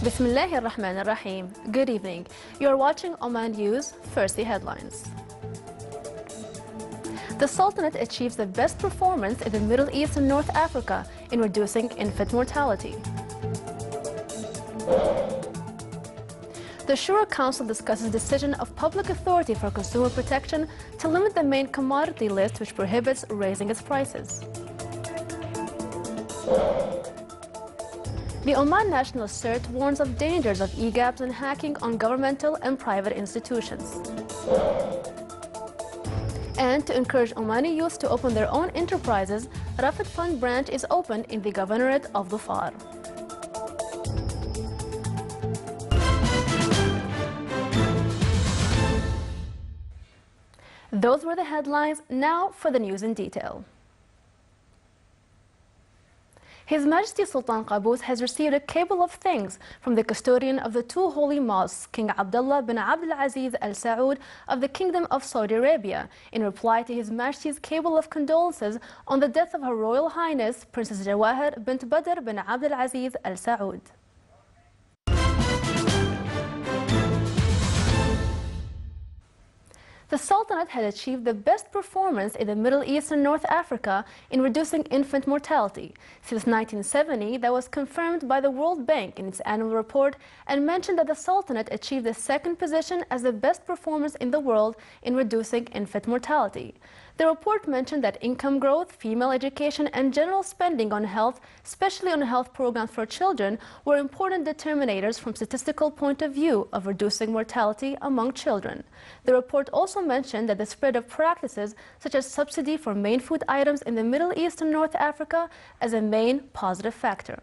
Bismillahir Rahmanir Rahim. Good evening. You are watching Oman News. First, the headlines. The Sultanate achieves the best performance in the Middle East and North Africa in reducing infant mortality. The Shura Council discusses decision of Public Authority for Consumer Protection to limit the main commodity list which prohibits raising its prices. The Oman National CERT warns of dangers of e-gaps and hacking on governmental and private institutions. And to encourage Omani youth to open their own enterprises, Rafid Fund branch is opened in the Governorate of Dhofar. Those were the headlines. Now for the news in detail. His Majesty Sultan Qaboos has received a cable of thanks from the custodian of the two holy mosques, King Abdullah bin Abdul Aziz Al Saud of the Kingdom of Saudi Arabia, in reply to His Majesty's cable of condolences on the death of Her Royal Highness Princess Jawahir bint Badr bin Abdul Aziz Al Saud. The Sultanate had achieved the best performance in the Middle East and North Africa in reducing infant mortality. Since 1970, that was confirmed by the World Bank in its annual report and mentioned that the Sultanate achieved the second position as the best performance in the world in reducing infant mortality. The report mentioned that income growth, female education, and general spending on health, especially on health programs for children, were important determinators from statistical point of view of reducing mortality among children. The report also mentioned that the spread of practices such as subsidy for main food items in the Middle East and North Africa as a main positive factor.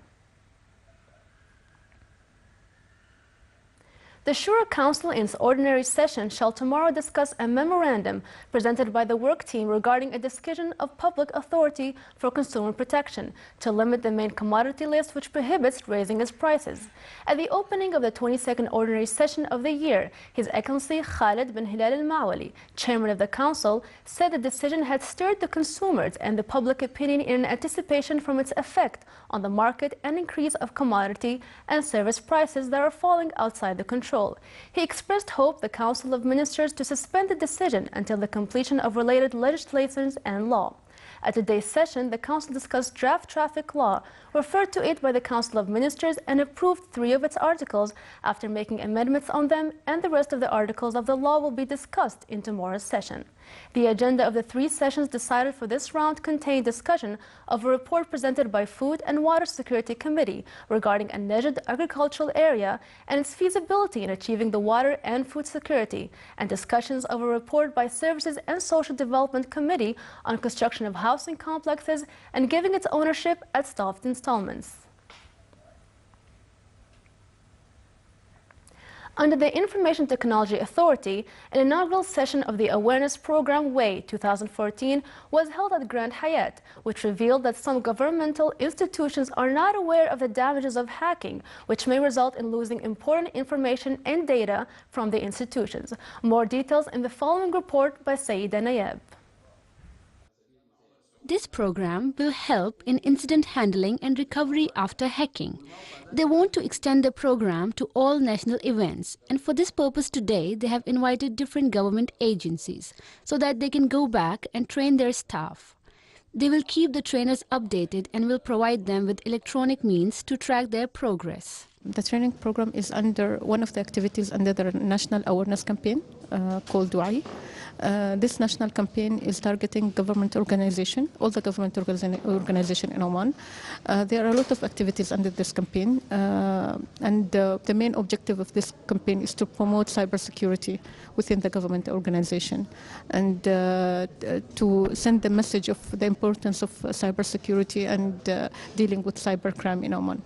The Shura Council in its ordinary session shall tomorrow discuss a memorandum presented by the work team regarding a decision of Public Authority for Consumer Protection to limit the main commodity list which prohibits raising its prices. At the opening of the 22nd ordinary session of the year, His Excellency Khalid bin Hilal al-Mawali, chairman of the council, said the decision had stirred the consumers and the public opinion in anticipation from its effect on the market and increase of commodity and service prices that are falling outside the control. He expressed hope the Council of Ministers to suspend the decision until the completion of related legislations and law. At today's session, the Council discussed draft traffic law, referred to it by the Council of Ministers, and approved 3 of its articles after making amendments on them, and the rest of the articles of the law will be discussed in tomorrow's session. The agenda of the 3 sessions decided for this round contained discussion of a report presented by Food and Water Security Committee regarding a Najd agricultural area and its feasibility in achieving the water and food security, and discussions of a report by Services and Social Development Committee on construction of housing complexes and giving its ownership at stalled installments. Under the Information Technology Authority, an inaugural session of the Awareness Program WAY 2014 was held at Grand Hyatt, which revealed that some governmental institutions are not aware of the damages of hacking, which may result in losing important information and data from the institutions. More details in the following report by Sayyida Nayab. This program will help in incident handling and recovery after hacking. They want to extend the program to all national events, and for this purpose today they have invited different government agencies so that they can go back and train their staff. They will keep the trainers updated and will provide them with electronic means to track their progress. The training program is under one of the activities under the National Awareness Campaign called WAI. This national campaign is targeting government organization, all the government organization in Oman. There are a lot of activities under this campaign, and the main objective of this campaign is to promote cybersecurity within the government organization and to send the message of the importance of cybersecurity and dealing with cybercrime in Oman.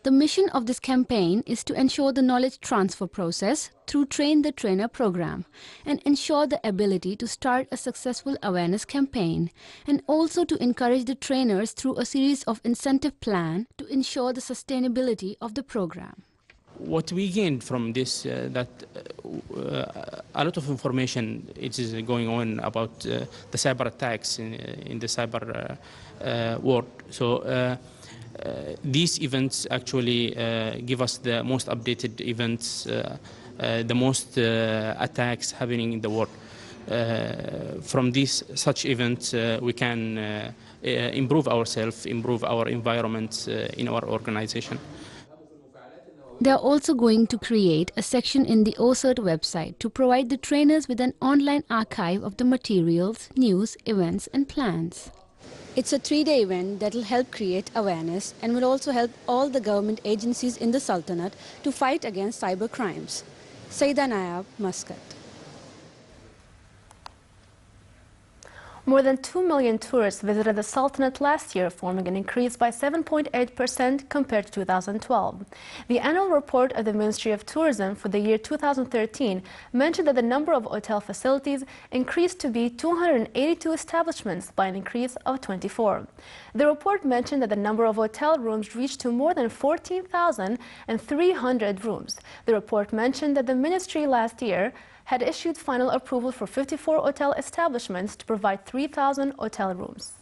The mission of this campaign is to ensure the knowledge transfer process through Train the Trainer program and ensure the ability to start a successful awareness campaign, and also to encourage the trainers through a series of incentive plans to ensure the sustainability of the program. what we gained from this, that a lot of information it is going on about the cyber attacks in the cyber world. So these events actually give us the most updated events, the most attacks happening in the world. From these such events, we can improve ourselves, improve our environment in our organization. They are also going to create a section in the OCERT website to provide the trainers with an online archive of the materials, news, events and plans. It's a 3-day event that will help create awareness and will also help all the government agencies in the Sultanate to fight against cyber crimes. Saida Nayab, Muscat. More than 2 million tourists visited the Sultanate last year, forming an increase by 7.8% compared to 2012. The annual report of the Ministry of Tourism for the year 2013 mentioned that the number of hotel facilities increased to be 282 establishments by an increase of 24. The report mentioned that the number of hotel rooms reached to more than 14,300 rooms. The report mentioned that the ministry last year had issued final approval for 54 hotel establishments to provide 3,000 hotel rooms.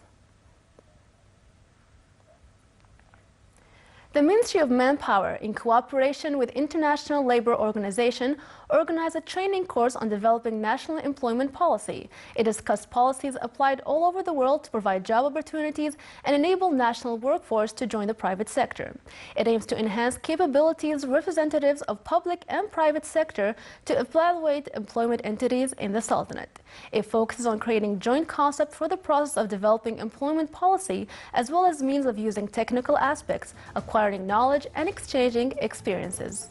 The Ministry of Manpower, in cooperation with International Labour Organization, organized a training course on developing national employment policy. It discussed policies applied all over the world to provide job opportunities and enable national workforce to join the private sector. It aims to enhance capabilities representatives of public and private sector to evaluate employment entities in the Sultanate. It focuses on creating joint concepts for the process of developing employment policy, as well as means of using technical aspects, acquiring knowledge and exchanging experiences.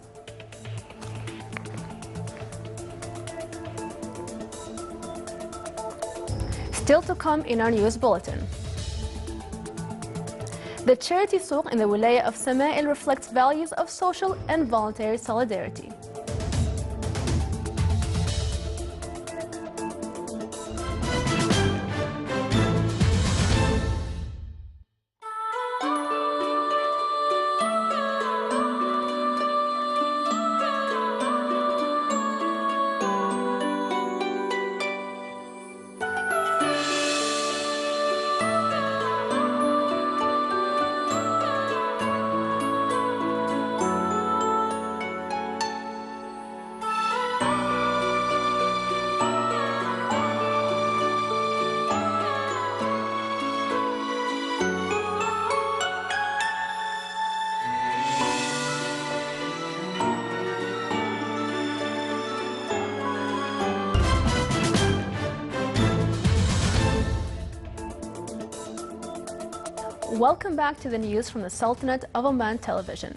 Still to come in our news bulletin. The charity souk in the wilaya of Sama'il reflects values of social and voluntary solidarity. Welcome back to the news from the Sultanate of Oman Television.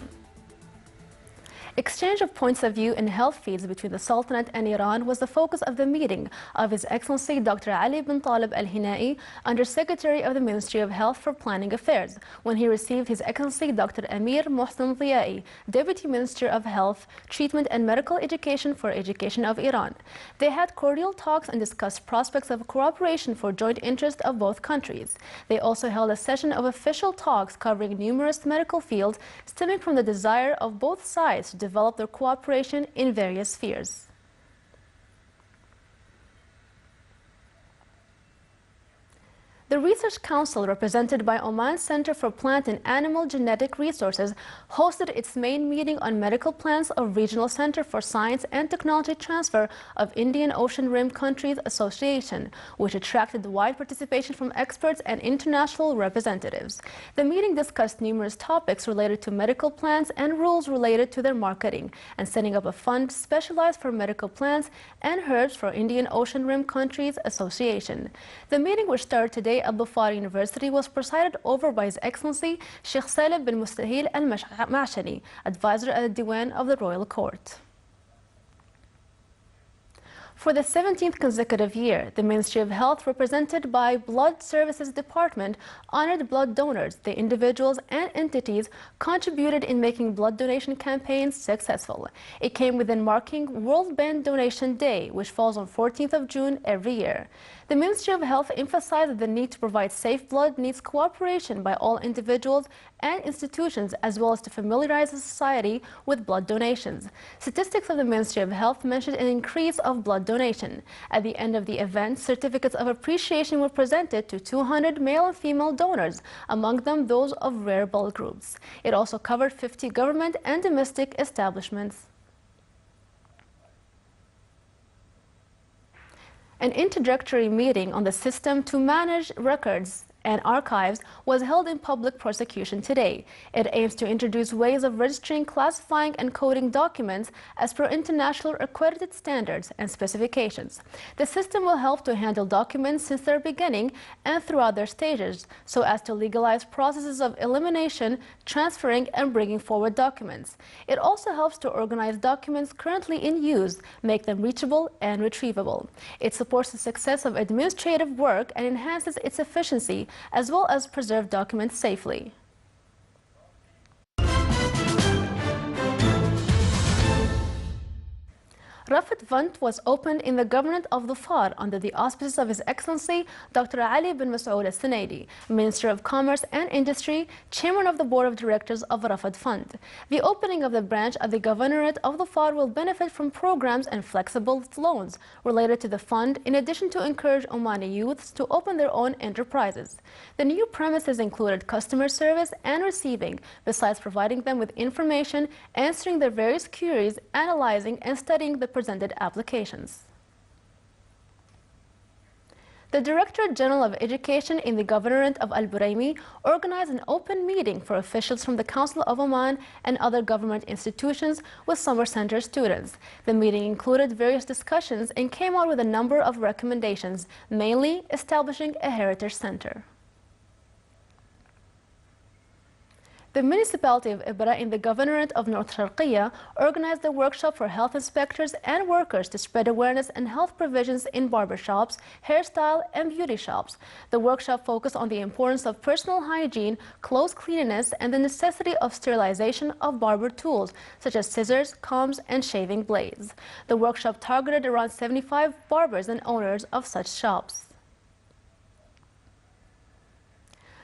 Exchange of points of view in health feeds between the Sultanate and Iran was the focus of the meeting of His Excellency Dr. Ali bin Talib Al-Hinai, Under-Secretary of the Ministry of Health for Planning Affairs, when he received His Excellency Dr. Amir Mohsen Ziai, Deputy Minister of Health, Treatment and Medical Education for Education of Iran. They had cordial talks and discussed prospects of cooperation for joint interest of both countries. They also held a session of official talks covering numerous medical fields stemming from the desire of both sides to develop their cooperation in various spheres. The Research Council, represented by Oman Center for Plant and Animal Genetic Resources, hosted its main meeting on medical plans of Regional Center for Science and Technology Transfer of Indian Ocean Rim Countries Association, which attracted wide participation from experts and international representatives. The meeting discussed numerous topics related to medical plants and rules related to their marketing, and setting up a fund specialized for medical plants and herbs for Indian Ocean Rim Countries Association. The meeting, which started today at Dhofar University, was presided over by His Excellency Sheikh Saleh bin Mustahil Al-Mashani, advisor at the Diwan of the Royal Court. For the 17th consecutive year, the Ministry of Health, represented by Blood Services Department, honored blood donors, the individuals and entities contributed in making blood donation campaigns successful. It came within marking World Bank Donation Day, which falls on 14th of June every year. The Ministry of Health emphasized that the need to provide safe blood needs cooperation by all individuals and institutions, as well as to familiarize the society with blood donations. Statistics of the Ministry of Health mentioned an increase of blood donation. At the end of the event, certificates of appreciation were presented to 200 male and female donors, among them those of rare blood groups. It also covered 50 government and domestic establishments. An introductory meeting on the system to manage records and archives was held in public prosecution today. It aims to introduce ways of registering, classifying, and coding documents as per international accredited standards and specifications. The system will help to handle documents since their beginning and throughout their stages, so as to legalize processes of elimination, transferring, and bringing forward documents. It also helps to organize documents currently in use, make them reachable and retrievable. It supports the success of administrative work and enhances its efficiency, as well as preserve documents safely. Rafat Fund was opened in the government of the FAR under the auspices of His Excellency Dr. Ali bin Masoud al-Sunaidi, Minister of Commerce and Industry, Chairman of the Board of Directors of Rafat Fund. The opening of the branch of the Governorate of the FAR will benefit from programs and flexible loans related to the fund, in addition to encourage Omani youths to open their own enterprises. The new premises included customer service and receiving, besides providing them with information, answering their various queries, analyzing and studying the presented applications. The Director General of Education in the Governorate of Al Buraimi organized an open meeting for officials from the Council of Oman and other government institutions with summer center students. The meeting included various discussions and came out with a number of recommendations, mainly establishing a heritage center. The municipality of Ibra in the Governorate of North Sharqiya organized a workshop for health inspectors and workers to spread awareness and health provisions in barbershops, hairstyle, and beauty shops. The workshop focused on the importance of personal hygiene, clothes cleanliness, and the necessity of sterilization of barber tools, such as scissors, combs, and shaving blades. The workshop targeted around 75 barbers and owners of such shops.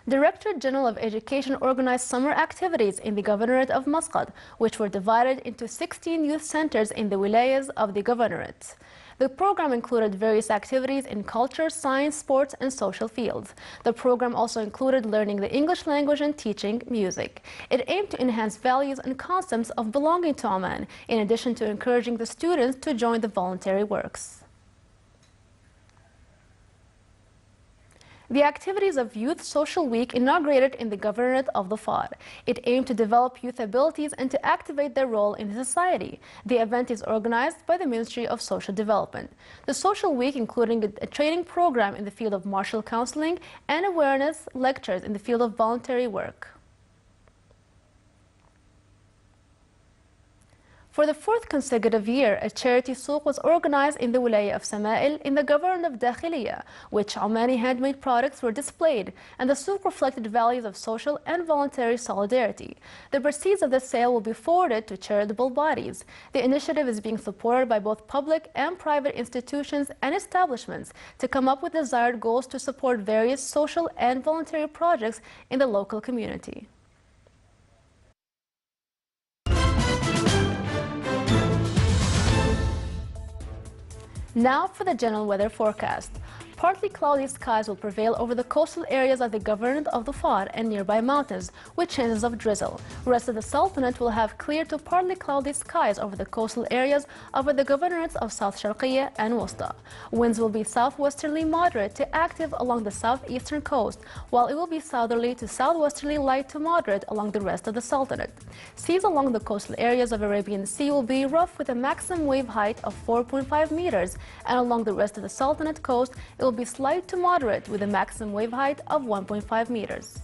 Director General of Education organized summer activities in the Governorate of Muscat, which were divided into 16 youth centers in the wilayas of the Governorate. The program included various activities in culture, science, sports, and social fields. The program also included learning the English language and teaching music. It aimed to enhance values and concepts of belonging to Oman, in addition to encouraging the students to join the voluntary works. The activities of Youth Social Week inaugurated in the Governorate of the FAR. It aimed to develop youth abilities and to activate their role in society. The event is organized by the Ministry of Social Development. The Social Week included a training program in the field of martial counseling and awareness lectures in the field of voluntary work. For the fourth consecutive year, a charity souk was organized in the Wilaya of Sama'il in the Governorate of Dakhiliya, which Omani handmade products were displayed, and the souk reflected values of social and voluntary solidarity. The proceeds of the sale will be forwarded to charitable bodies. The initiative is being supported by both public and private institutions and establishments to come up with desired goals to support various social and voluntary projects in the local community. Now for the general weather forecast. Partly cloudy skies will prevail over the coastal areas of the Governorate of the FAR and nearby mountains, with chances of drizzle. The rest of the Sultanate will have clear to partly cloudy skies over the coastal areas over the Governorates of South Sharqiya and Wusta. Winds will be southwesterly moderate to active along the southeastern coast, while it will be southerly to southwesterly light to moderate along the rest of the Sultanate. Seas along the coastal areas of Arabian Sea will be rough with a maximum wave height of 4.5 meters, and along the rest of the Sultanate coast, it will be slight to moderate with a maximum wave height of 1.5 meters.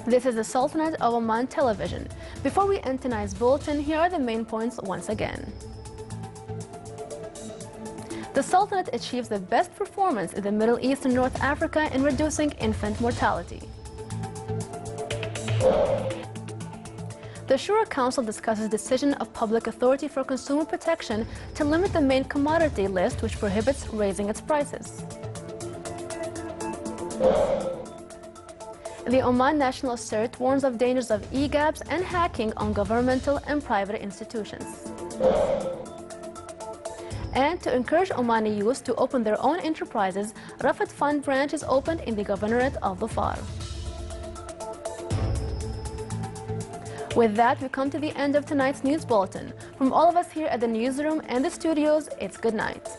This is the Sultanate of Oman television. Before we end tonight's bulletin, here are the main points once again. The Sultanate achieves the best performance in the Middle East and North Africa in reducing infant mortality. The Shura Council discusses decision of Public Authority for Consumer Protection to limit the main commodity list, which prohibits raising its prices. The Oman National Assert warns of dangers of e-gaps and hacking on governmental and private institutions. And to encourage Omani youth to open their own enterprises, Rafat Fund branch is opened in the Governorate of Dhofar. With that, we come to the end of tonight's news bulletin. From all of us here at the newsroom and the studios, it's good night.